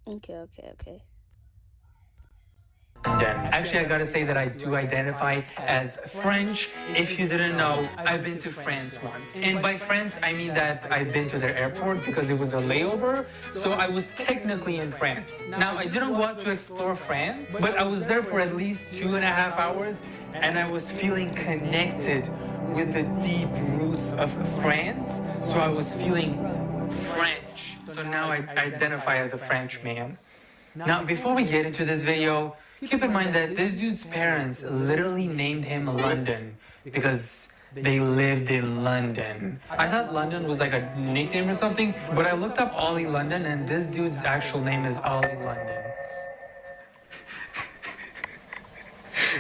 Okay. London. Actually, I gotta say that I do identify as French. If you didn't know, I've been to France once. And by France, I mean that I've been to their airport because it was a layover, so I was technically in France. Now, I didn't go out to explore France, but I was there for at least 2.5 hours, and I was feeling connected with the deep roots of France, so I was feeling French. So now I identify as a French man. Now, before we get into this video, keep in mind that this dude's parents literally named him London because they lived in London. I thought London was like a nickname or something, but I looked up Ollie London and this dude's actual name is Ollie London.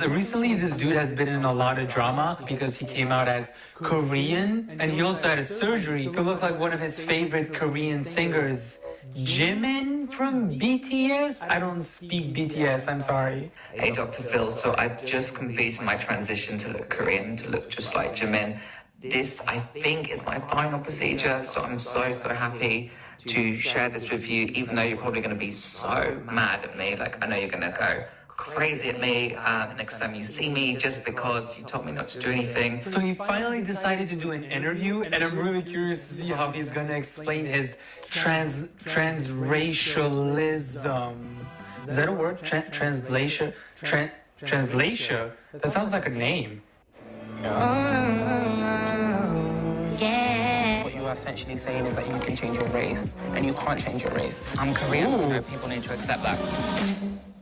Recently, this dude has been in a lot of drama because he came out as Korean and he also had a surgery to look like one of his favorite Korean singers, Jimin from BTS? I don't speak BTS, I'm sorry. Hey, Dr. Phil, so I've just completed my transition to look Korean, to look just like Jimin. This, I think, is my final procedure, so I'm so happy to share this with you, even though you're probably going to be so mad at me. Like, I know you're going to go crazy at me next time you see me just because you told me not to do anything. So he finally decided to do an interview, and I'm really curious to see how he's going to explain his transracialism. Is that a word? Translation? Translation? That sounds like a name. What you are essentially saying is that you can change your race, and you can't change your race. I'm Korean, you know, people need to accept that.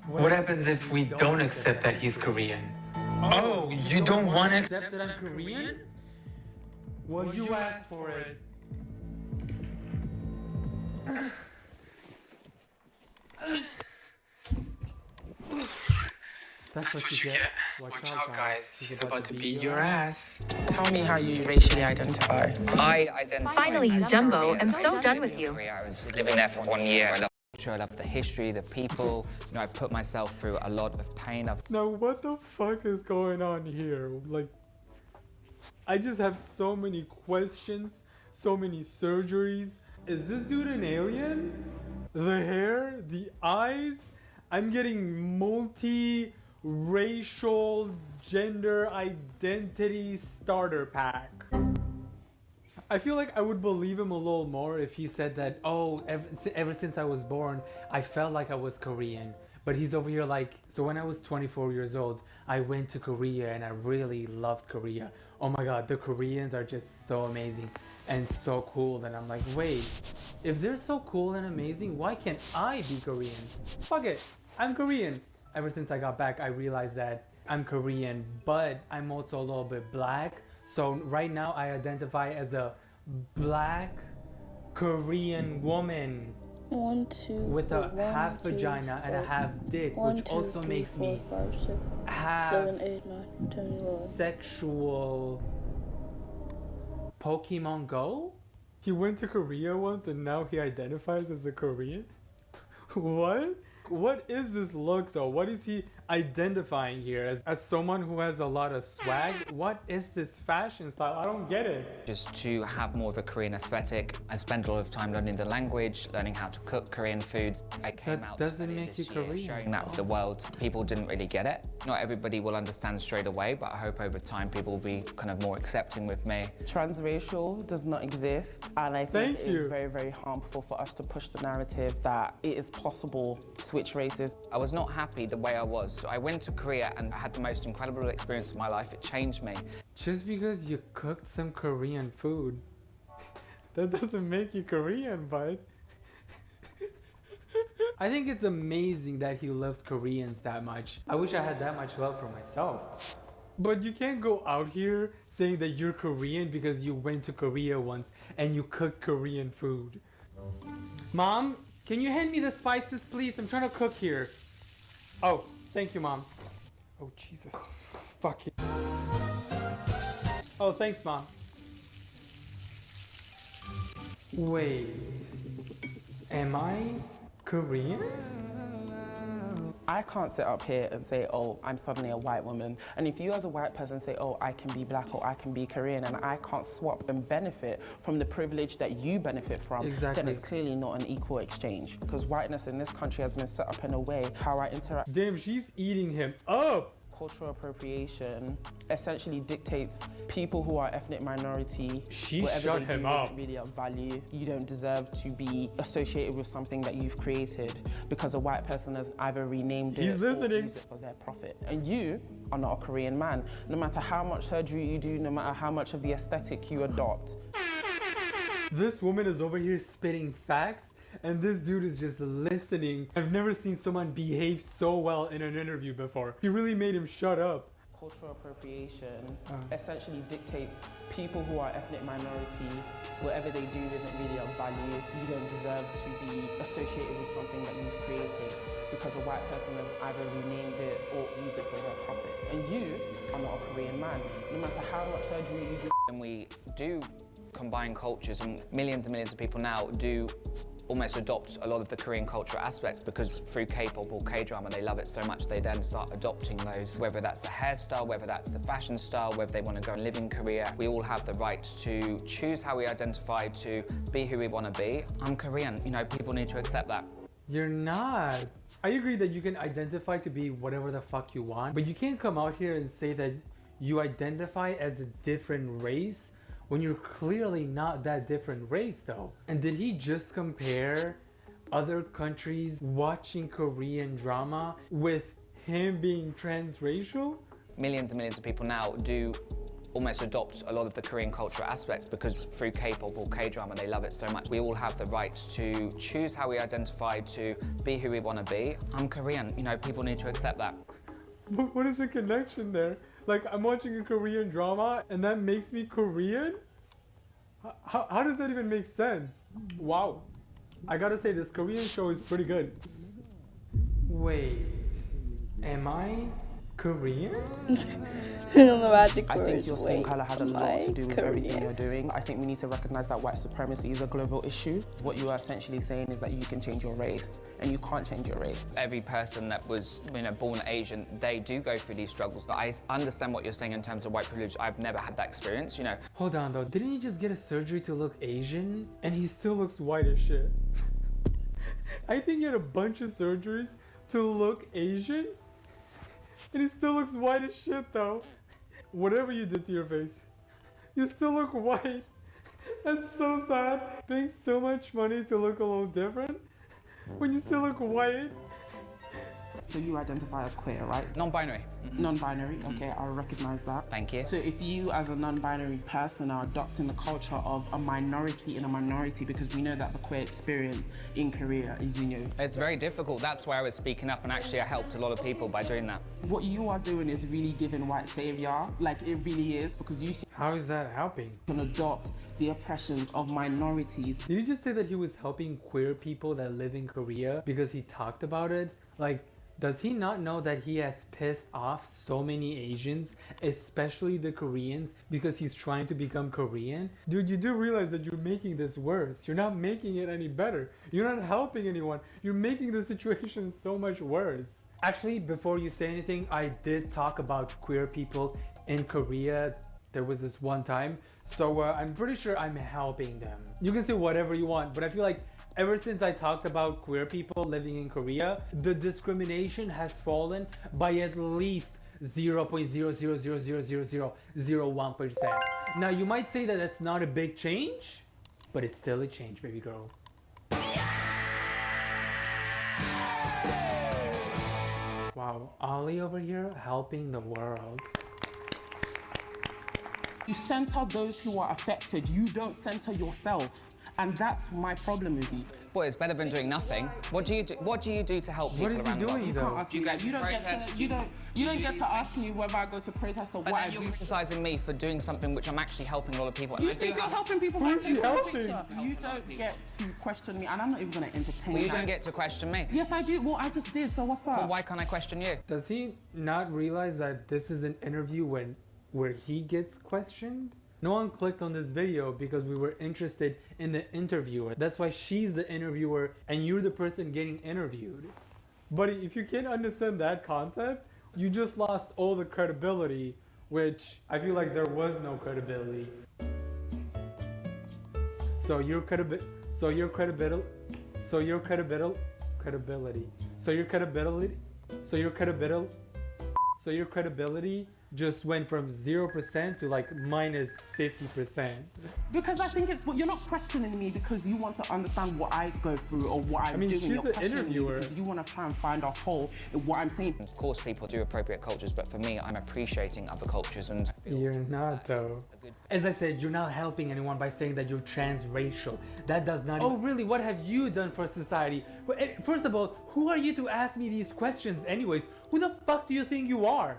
What happens if we don't accept that he's Korean? Oh, you don't want to accept that I'm Korean? Well, you asked for it. That's what you get. Watch out, guys. He's about to beat your ass. Tell me how you racially identify. I identify. Finally, you Jumbo. I'm so done with you. I was living there for 1 year. I love the history, the people. You know, I put myself through a lot of pain. Now, what the fuck is going on here? Like, I just have so many questions, so many surgeries. Is this dude an alien? The hair, the eyes? I'm getting multi-racial gender identity starter pack. I feel like I would believe him a little more if he said that, oh, ever since I was born, I felt like I was Korean. But he's over here like, so when I was 24 years old, I went to Korea and I really loved Korea. Oh my God, the Koreans are just so amazing and so cool. And I'm like, wait, if they're so cool and amazing, why can't I be Korean? Fuck it, I'm Korean. Ever since I got back, I realized that I'm Korean, but I'm also a little bit black. So right now I identify as a black Korean woman. 1, 2, with a half 2, vagina 4, and a half dick, 1, which 2, also 3, makes 4, me 5, 6, half 7, 8, 9, 10, 11. sexual. Pokemon Go? He went to Korea once and now he identifies as a Korean? What? What is this look though? What is he identifying here as someone who has a lot of swag? What is this fashion style? I don't get it. Just to have more of a Korean aesthetic. I spend a lot of time learning the language, learning how to cook Korean foods. I came That out doesn't earlier make you this year Korean. showing that with the world. People didn't really get it. Not everybody will understand straight away, but I hope over time people will be kind of more accepting with me. Transracial does not exist, and I think it is very, very harmful for us to push the narrative that it is possible to switch races. I was not happy the way I was. So I went to Korea and I had the most incredible experience of my life. It changed me. Just because you cooked some Korean food, that doesn't make you Korean, bud. I think it's amazing that he loves Koreans that much. I wish I had that much love for myself. But you can't go out here saying that you're Korean because you went to Korea once and you cooked Korean food. Mom, can you hand me the spices, please? I'm trying to cook here. Oh, thank you, Mom. Oh, Jesus. Fuck it. Oh, thanks, Mom. Wait. Am I Korean? I can't sit up here and say, oh, I'm suddenly a white woman. And if you as a white person say, oh, I can be black or I can be Korean, and I can't swap and benefit from the privilege that you benefit from, then it's clearly not an equal exchange. Because whiteness in this country has been set up in a way how I interact. Damn, she's eating him up. Cultural appropriation essentially dictates people who are ethnic minority. She shut him up. Isn't really of value. You don't deserve to be associated with something that you've created because a white person has either renamed it or used it for their profit. And you are not a Korean man. No matter how much surgery you do, no matter how much of the aesthetic you adopt. This woman is over here spitting facts, and this dude is just listening. I've never seen someone behave so well in an interview before. He really made him shut up. Cultural appropriation essentially dictates people who are ethnic minority. Whatever they do isn't really of value. You don't deserve to be associated with something that you've created because a white person has either renamed it or used it for their profit. And you are not a Korean man. No matter how much surgery you do. And we do combine cultures, and millions of people now do almost adopt a lot of the Korean cultural aspects because through K-pop or K-drama they love it so much they then start adopting those, whether that's the hairstyle, whether that's the fashion style, whether they want to go and live in Korea. We all have the right to choose how we identify, to be who we want to be. I'm Korean, you know, people need to accept that. You're not. I agree that you can identify to be whatever the fuck you want, but you can't come out here and say that you identify as a different race when you're clearly not that different race though. And did he just compare other countries watching Korean drama with him being transracial? Millions of people now do almost adopt a lot of the Korean cultural aspects because through K-pop or K-drama they love it so much. We all have the right to choose how we identify, to be who we want to be. I'm Korean, you know, people need to accept that. But what is the connection there? Like, I'm watching a Korean drama and that makes me Korean? How does that even make sense? Wow. I gotta say, this Korean show is pretty good. Wait, am I Korean? The magic I words. think your skin Wait, color has a am lot I to do with Korean? everything you're doing. I think we need to recognize that white supremacy is a global issue. What you are essentially saying is that you can change your race, and you can't change your race. Every person that was, you know, born Asian, they do go through these struggles. I understand what you're saying in terms of white privilege. I've never had that experience, you know. Hold on though, didn't he just get a surgery to look Asian? And he still looks white as shit. I think he had a bunch of surgeries to look Asian, and he still looks white as shit though. Whatever you did to your face, you still look white. That's so sad. Paying so much money to look a little different when you still look white. So you identify as queer, right? Non-binary. Non-binary, okay, I recognize that. Thank you. So if you as a non-binary person are adopting the culture of a minority in a minority, because we know that the queer experience in Korea is, you know... It's very difficult. That's why I was speaking up, and actually I helped a lot of people by doing that. What you are doing is really giving white savior, like it really is, because you How is that helping? can adopt the oppressions of minorities. Did you just say that he was helping queer people that live in Korea because he talked about it? Like, does he not know that he has pissed off so many Asians, especially the Koreans, because he's trying to become Korean? Dude, you do realize that you're making this worse. You're not making it any better. You're not helping anyone. You're making the situation so much worse. Actually, before you say anything, I did talk about queer people in Korea. There was this one time. So I'm pretty sure I'm helping them. You can say whatever you want, but I feel like ever since I talked about queer people living in Korea, the discrimination has fallen by at least 0.0000001%. Now you might say that that's not a big change, but it's still a change, baby girl. Wow, Ollie over here helping the world. You center those who are affected, you don't center yourself. And that's my problem with you. Boy, it's better than doing nothing. What do you do? What do you do to help people What is he around the world? doing You though? can't ask me that. You don't get to ask me whether I go to protest or But what then I you're do. criticizing me for doing something which I'm actually helping a lot of people. And You I do think you're have. helping people Who by is he taking a helping? picture. You don't get to question me, and I'm not even going to entertain Well, you that. don't get to question me. Yes, I do. Well, I just did, so what's up? Well, why can't I question you? Does he not realize that this is an interview where he gets questioned? No one clicked on this video because we were interested in the interviewer. That's why she's the interviewer and you're the person getting interviewed. Buddy, if you can't understand that concept, you just lost all the credibility, which I feel like there was no credibility. So your credibility just went from 0% to like minus 50%. Because I think it's, you're not questioning me because you want to understand what I go through or what I'm doing. She's You're the questioning me interviewer. because you want to try and find a hole in what I'm saying. Of course, people do appropriate cultures, but for me, I'm appreciating other cultures, and You're not though. As I said, you're not helping anyone by saying that you're transracial. That does not. Oh really? What have you done for society? First of all, who are you to ask me these questions anyways? Who the fuck do you think you are?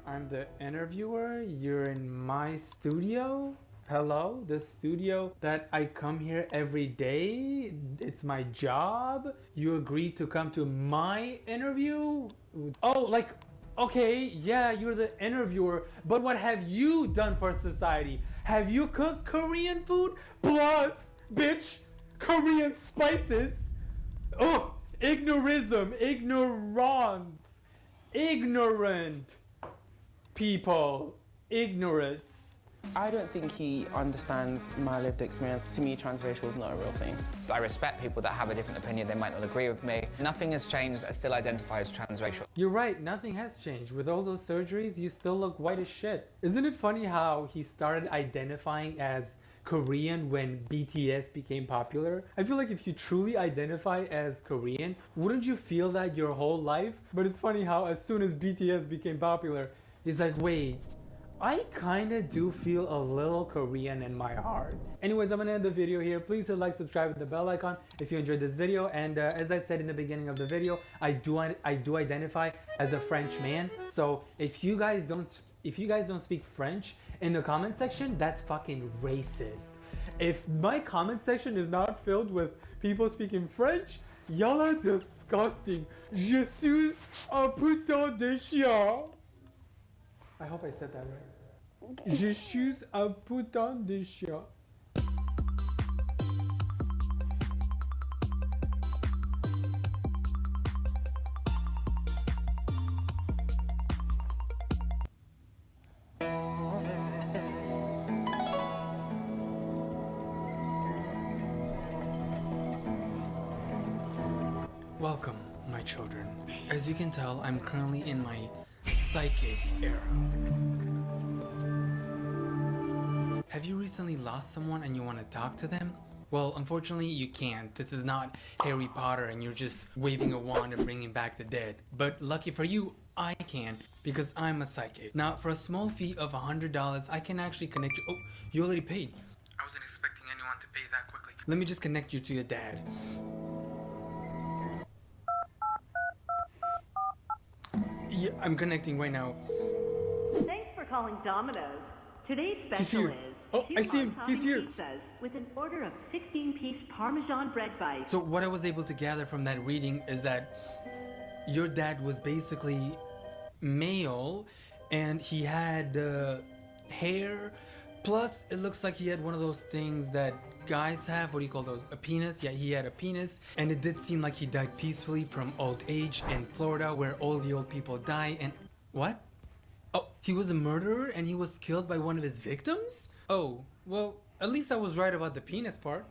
I'm the interviewer. You're in my studio. Hello, the studio that I come here every day. It's my job. You agreed to come to my interview? Oh, like, okay, yeah, you're the interviewer, but what have you done for society? Have you cooked Korean food? Plus, bitch, Korean spices. Oh, ignorism, ignorance, ignorant people, ignorance. I don't think he understands my lived experience. To me, transracial is not a real thing. I respect people that have a different opinion. They might not agree with me. Nothing has changed. I still identify as transracial. You're right, nothing has changed. With all those surgeries, you still look white as shit. Isn't it funny how he started identifying as Korean when BTS became popular? I feel like if you truly identify as Korean, wouldn't you feel that your whole life? But it's funny how as soon as BTS became popular, he's like, wait, I kinda do feel a little Korean in my heart. Anyways, I'm gonna end the video here. Please hit like, subscribe, and the bell icon if you enjoyed this video. And as I said in the beginning of the video, I do identify as a French man. So if you guys don't speak French in the comment section, that's fucking racist. If my comment section is not filled with people speaking French, y'all are disgusting. Je suis un putain de chien. I hope I said that right. Je suis un putain de chien. Welcome, my children. As you can tell, I'm currently in my psychic era. Have you recently lost someone and you want to talk to them? Well, unfortunately you can't. This is not Harry Potter and you're just waving a wand and bringing back the dead. But lucky for you, I can, because I'm a psychic. Now, for a small fee of $100, I can actually connect you. Oh, you already paid. I wasn't expecting anyone to pay that quickly. Let me just connect you to your dad. Yeah, I'm connecting right now. Thanks for calling Domino's. Today's He's special here. is Oh, I see him. He's here. pizzas with an order of 16-piece Parmesan bread bites. So what I was able to gather from that reading is that your dad was basically male and he had hair, plus it looks like he had one of those things that guys have. What do you call those? A penis? Yeah, he had a penis, and it did seem like he died peacefully from old age in Florida where all the old people die. And what? Oh, he was a murderer and he was killed by one of his victims? Oh, well, at least I was right about the penis part.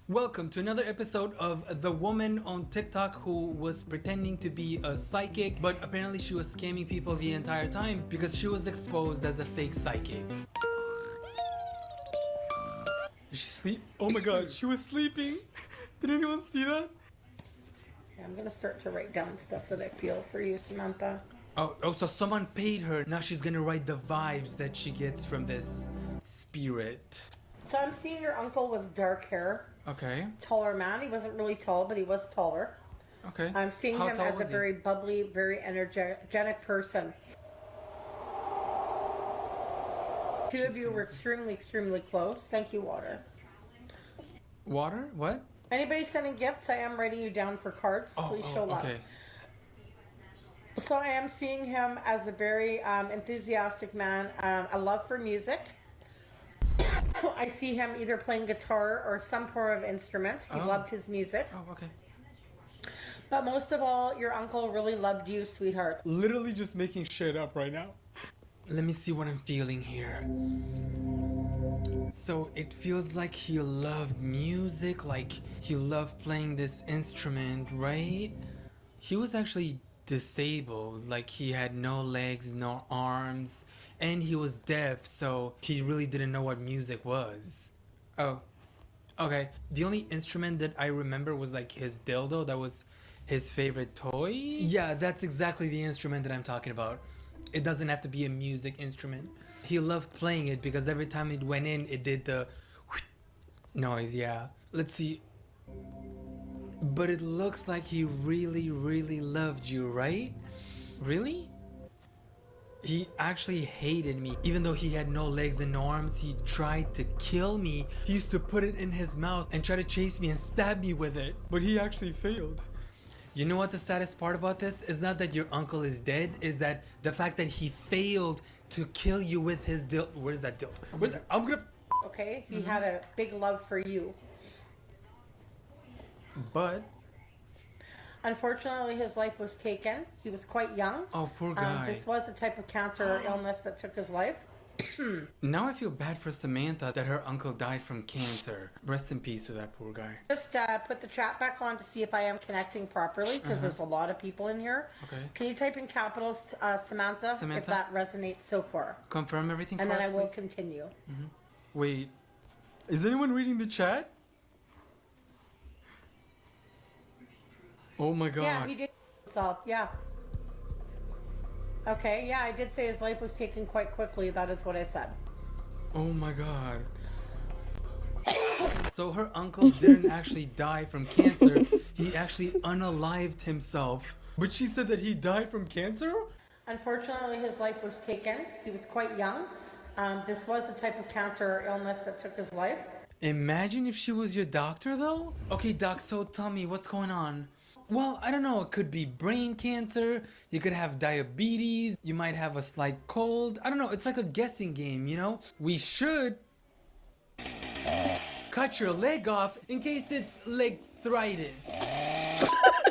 Welcome to another episode of the woman on TikTok who was pretending to be a psychic, but apparently she was scamming people the entire time because she was exposed as a fake psychic. Did she sleep? Oh my god, she was sleeping. Did anyone see that? I'm gonna start to write down stuff that I feel for you, Samantha. Oh, so someone paid her. Now she's gonna write the vibes that she gets from this spirit. So I'm seeing your uncle with dark hair. Okay. Taller man. He wasn't really tall, but he was taller. Okay. I'm seeing How him tall as a was he? very bubbly, very energetic person. Two of you were extremely, extremely close. Thank you, Water. Water? What? Anybody sending gifts? I am writing you down for cards. Please show love. Okay. So I am seeing him as a very enthusiastic man, a love for music. I see him either playing guitar or some form of instrument. He loved his music. Oh, okay. But most of all, your uncle really loved you, sweetheart. Literally just making shit up right now. Let me see what I'm feeling here. So it feels like he loved music, like he loved playing this instrument, right? He was actually disabled, like he had no legs, no arms, and he was deaf, so he really didn't know what music was. Oh, okay. The only instrument that I remember was like his dildo. That was his favorite toy. Yeah, that's exactly the instrument that I'm talking about. It doesn't have to be a music instrument. He loved playing it because every time it went in, it did the noise, yeah. Let's see. But it looks like he really, really loved you, right? Really? He actually hated me. Even though he had no legs and no arms, he tried to kill me. He used to put it in his mouth and try to chase me and stab me with it. But he actually failed. You know what the saddest part about this is? Not that your uncle is dead, is that the fact that he failed to kill you with his dildo. Where's that dildo? Where's that? I'm gonna... Okay? He had a big love for you. But... Unfortunately, his life was taken. He was quite young. Oh, poor guy. This was a type of cancer or illness that took his life. Now I feel bad for Samantha that her uncle died from cancer. Rest in peace to that poor guy. Just put the chat back on to see if I am connecting properly, because there's a lot of people in here. Okay. Can you type in capitals, Samantha, if that resonates so far? Confirm everything And for then us, I will please. continue. Wait, is anyone reading the chat? Oh my god. Yeah, he did. So, yeah. Okay, yeah, I did say his life was taken quite quickly. That is what I said. Oh my god. So her uncle didn't actually die from cancer. He actually unalived himself. But she said that he died from cancer? Unfortunately, his life was taken. He was quite young. This was a type of cancer or illness that took his life. Imagine if she was your doctor though? Okay, doc, so tell me what's going on. Well, I don't know, it could be brain cancer, you could have diabetes, you might have a slight cold. I don't know, it's like a guessing game, you know? We should cut your leg off in case it's leg-thritis.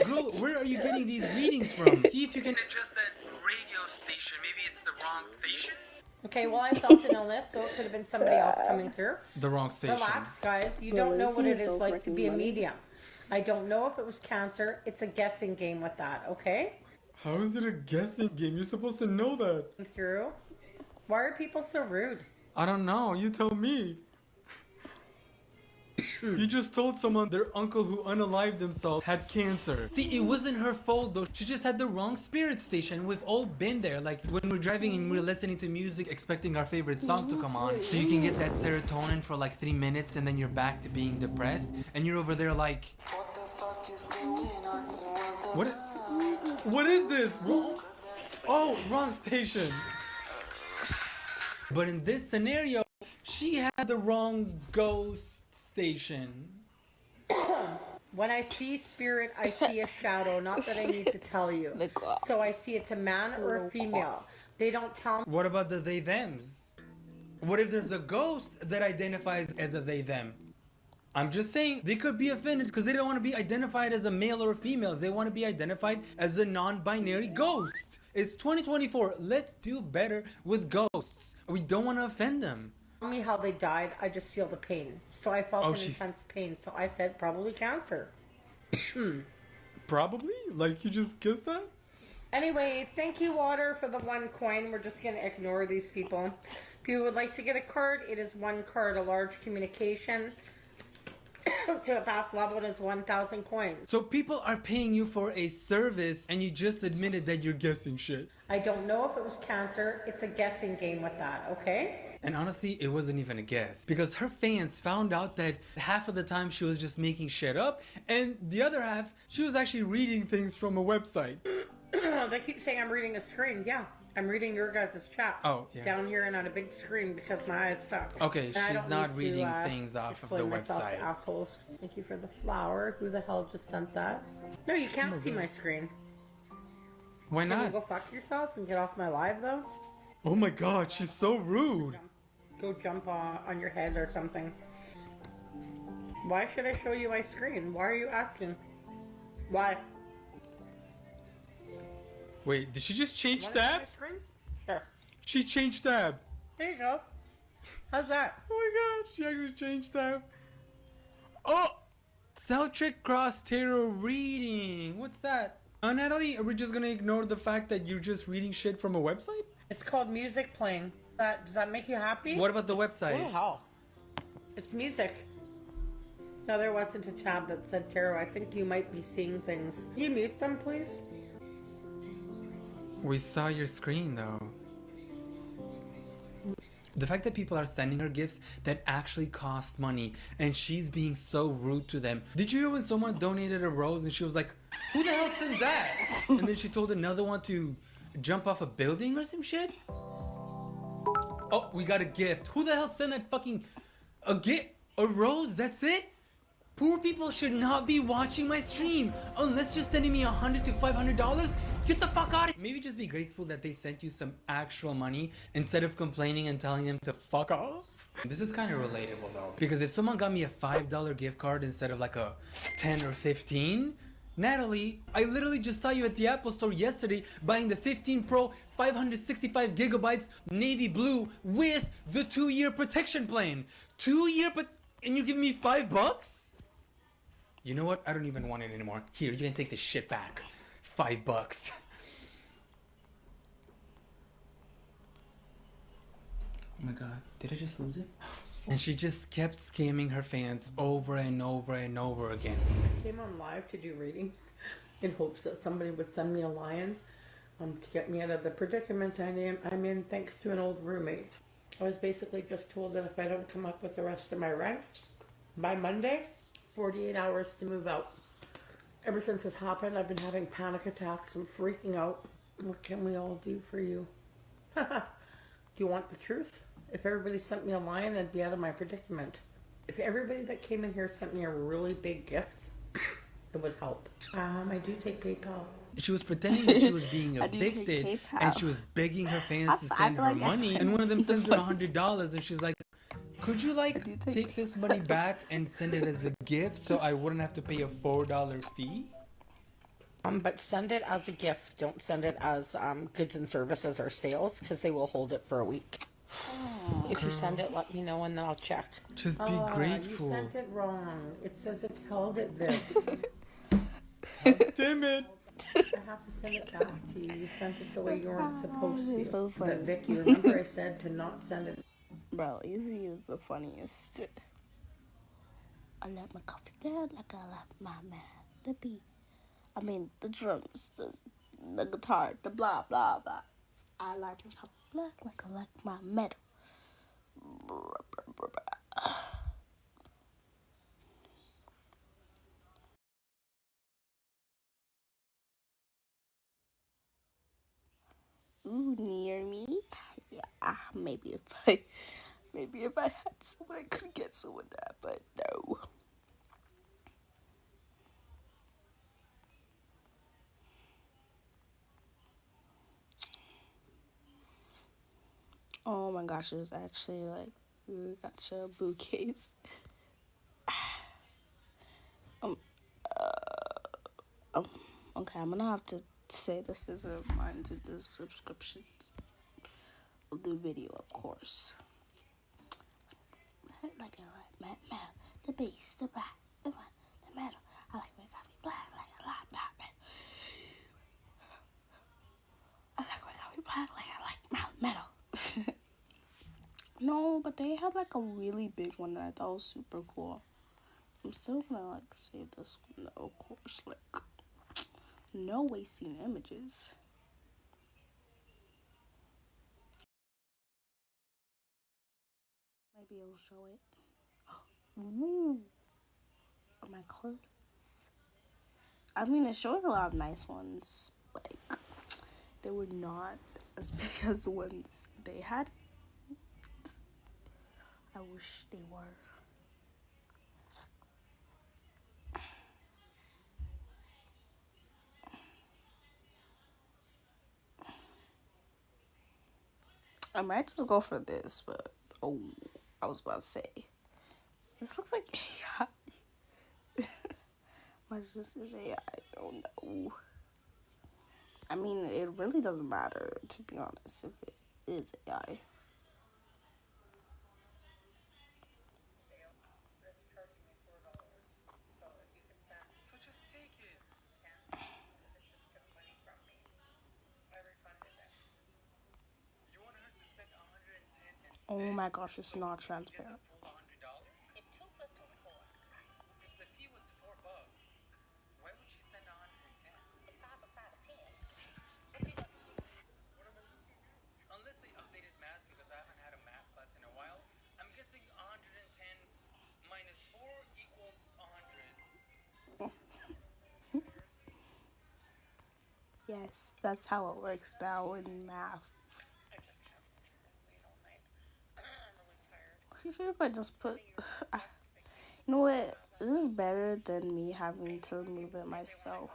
Girl, where are you getting these readings from? See if you can adjust that radio station. Maybe it's the wrong station? Okay, well, I felt an illness, so it could have been somebody else coming through. The wrong station. Relax, guys. You don't know what it is like to be a medium. I don't know if it was cancer. It's a guessing game with that, okay? How is it a guessing game? You're supposed to know that. Through. Why are people so rude? I don't know. You tell me. You just told someone their uncle who unalived himself had cancer. See, it wasn't her fault though. She just had the wrong spirit station. We've all been there. Like when we're driving and we're listening to music, expecting our favorite song to come on. So you can get that serotonin for like 3 minutes and then you're back to being depressed. And you're over there like... What the fuck is going on? What is this? Oh, wrong station. But in this scenario, she had the wrong ghost station. When I see spirit, I see a shadow. Not that I need to tell you. So I see it's a man or a female. They don't tell me. What about the they thems? What if there's a ghost that identifies as a they them? I'm just saying they could be offended because they don't want to be identified as a male or a female. They want to be identified as a non-binary ghost. It's 2024. Let's do better with ghosts. We don't want to offend them. Tell me how they died. I just feel the pain. So I felt an intense pain. So I said probably cancer. Probably? Like you just guessed that? Anyway, thank you, Water, for the 1 coin. We're just going to ignore these people. If you would like to get a card, it is 1 card, a large communication. To a past level, it is 1,000 coins. So people are paying you for a service and you just admitted that you're guessing shit. I don't know if it was cancer. It's a guessing game with that, okay? And honestly, it wasn't even a guess because her fans found out that half of the time she was just making shit up and the other half, she was actually reading things from a website. They keep saying I'm reading a screen. Yeah, I'm reading your guys' chat. Oh, yeah. Down here and on a big screen because my eyes suck. Okay, And I she's don't not need reading to, things off of the explain myself website. To assholes. Thank you for the flower. Who the hell just sent that? No, you can't see my screen. Why Can not? you go fuck yourself and get off my live though? Oh my god, she's so rude. go jump on your head or something. Why should I show you my screen? Why are you asking? Why? Wait, did she just change Wanna see tab? my screen? Sure. She changed tab. There you go. How's that? Oh my god, she actually changed tab. Oh! Celtic Cross Tarot reading. What's that? Natalie, are we just gonna ignore the fact that you're just reading shit from a website? It's called music playing. Does that make you happy? What about the Go to website? hell. It's music. No, there wasn't a tab that said tarot. I think you might be seeing things. Can you mute them, please? We saw your screen though. The fact that people are sending her gifts that actually cost money and she's being so rude to them. Did you hear when someone donated a rose and she was like, who the hell sent that? And then she told another one to jump off a building or some shit? Oh, we got a gift. Who the hell sent that fucking... a gift? A rose? That's it? Poor people should not be watching my stream unless you're sending me $100 to $500. Get the fuck out of here. Maybe just be grateful that they sent you some actual money instead of complaining and telling them to fuck off. This is kind of relatable though, because if someone got me a $5 gift card instead of like a 10 or 15, Natalie, I literally just saw you at the Apple store yesterday buying the 15 Pro 565 gigabytes navy blue with the 2-year protection plan. 2-year and you give me $5? You know what? I don't even want it anymore. Here, you can take this shit back. $5. Oh my god, did I just lose it? And she just kept scamming her fans over and over and over again. I came on live to do readings in hopes that somebody would send me a lion to get me out of the predicament I'm in thanks to an old roommate. I was basically just told that if I don't come up with the rest of my rent by Monday, 48 hours to move out. Ever since this happened, I've been having panic attacks and freaking out. What can we all do for you? Do you want the truth? If everybody sent me a lion, I'd be out of my predicament. If everybody that came in here sent me a really big gift, it would help. I do take PayPal. She was pretending that she was being I do take evicted PayPal. and she was begging her fans to I send feel her like money. that's And one of them the sends her funniest $100 and she's like, could you like do take take this money back and send it as a gift so I wouldn't have to pay a $4 fee? But send it as a gift. Don't send it as goods and services or sales because they will hold it for a week. If you send it, let me know and then I'll check. Just be grateful. You sent it wrong. It says it's held at this. Damn it. I have to send it back to you. You sent it the way you weren't supposed this is to. so funny. But Vicky, remember I said to not send it. Bro, Izzy is the funniest. I like my coffee black like I like my man. The beat. I mean, the drums, the guitar, the blah, blah, blah. I like my coffee black like I like my metal. Ooh, near me? Yeah, maybe if I had someone, I could get someone that, but no. Oh my gosh, it was actually like, we got your bouquets. Okay, I'm gonna have to say this is a mine to the subscription of the video, of course. Like metal, the bass, the black, the one, the metal. I like my coffee black, like I like my metal. I like my coffee black, like I like my metal. No, but they had like a really big one that I thought was super cool. I'm still gonna like save this one though, of course. Like, no wasting images. Maybe it'll show it. Ooh, are my clothes? I mean, it's showing a lot of nice ones. Like, they were not as big as the ones they had. I wish they were. I might just go for this, but Oh, I was about to say. This looks like AI. Let's just say AI. Oh no. I mean, it really doesn't matter, to be honest, if it is AI. So just take it. You want her to send 110 instead? Oh my gosh, it's not Get the transparent. full $100? If the fee was $4, why would she send 110? What am I missing here? Unless they updated math because I haven't had a math class in a while, I'm guessing 110 minus 4 equals 100. Yes, that's how it works now in math. Pretty sure if I just put, you know what? This is better than me having to remove it myself.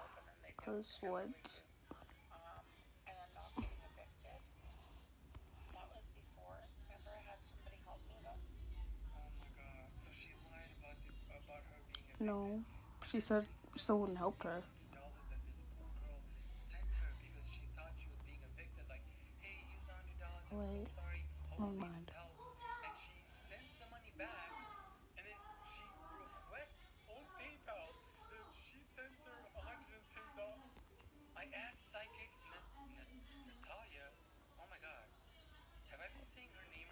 Cause what? Oh my god. So she lied about her being evicted. No, she said someone helped her. $100 that this poor girl sent her because she thought she was being evicted. Like, hey, here's $100. I'm Wait, so sorry. never Hopefully mind. this helps. And she sends the money back, and then she requests on PayPal that she sends her $110. I asked psychic Natalia. Oh my god, have I been saying her name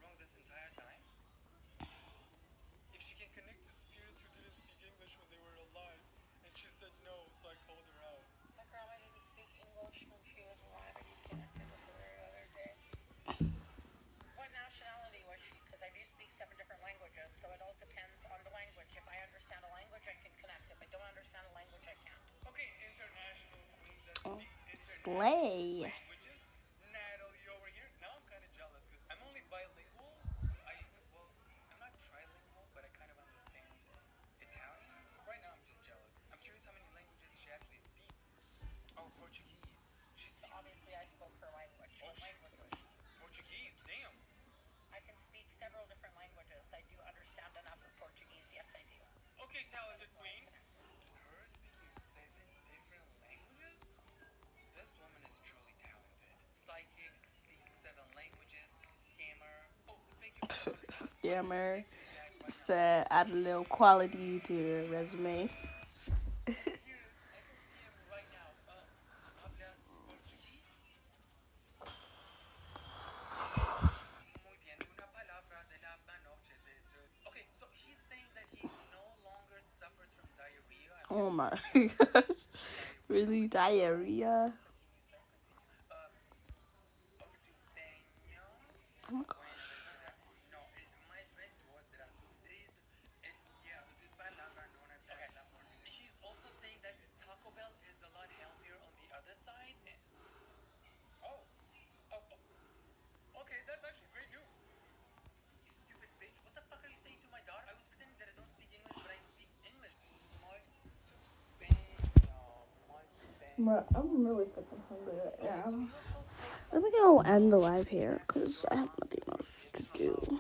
wrong this entire time? If she can connect to spirits who didn't speak English when they were alive, and she said no, so I called her out. My grandma didn't speak English when she was alive, and you connected with her the other day. What nationality was she? Because I do speak 7 different languages, so it all depends on the language. If I understand a language, I can connect. If I don't understand a language, I can't. Okay, international queen that speaks Slay. languages. Natalie over here. Now I'm kind of jealous because I'm only bilingual. Well, I'm not trilingual, but I kind of understand Italian. Right now I'm just jealous. I'm curious how many languages she actually speaks. Oh, Portuguese. She speaks. Obviously, I spoke her language. Oh, Portuguese. Damn. I can speak several different languages. I do understand enough of Portuguese. Yes, I do. Okay, talented queen. Her speaking 7 different languages? This woman is truly talented. Psychic, speaks 7 languages, scammer. Oh, thank you for Scammer. Just to add a little quality to your resume. I can see him right now. Hablas Portuguese? Muy bien. Una palabra de la noche de Okay, so he's saying that he no longer suffers from diarrhea. Oh my gosh. Really? Diarrhea? Oh my gosh. No, my was that sufrido. Yeah, okay. He's also saying that Taco Bell is a lot healthier on the other side. Oh. Okay, that's actually great news. You stupid bitch. What the fuck are you saying to my daughter? I was pretending that I don't speak English, but I speak English. Bro, I'm really fucking hungry right now. Let me go end the live here because I have nothing else to do.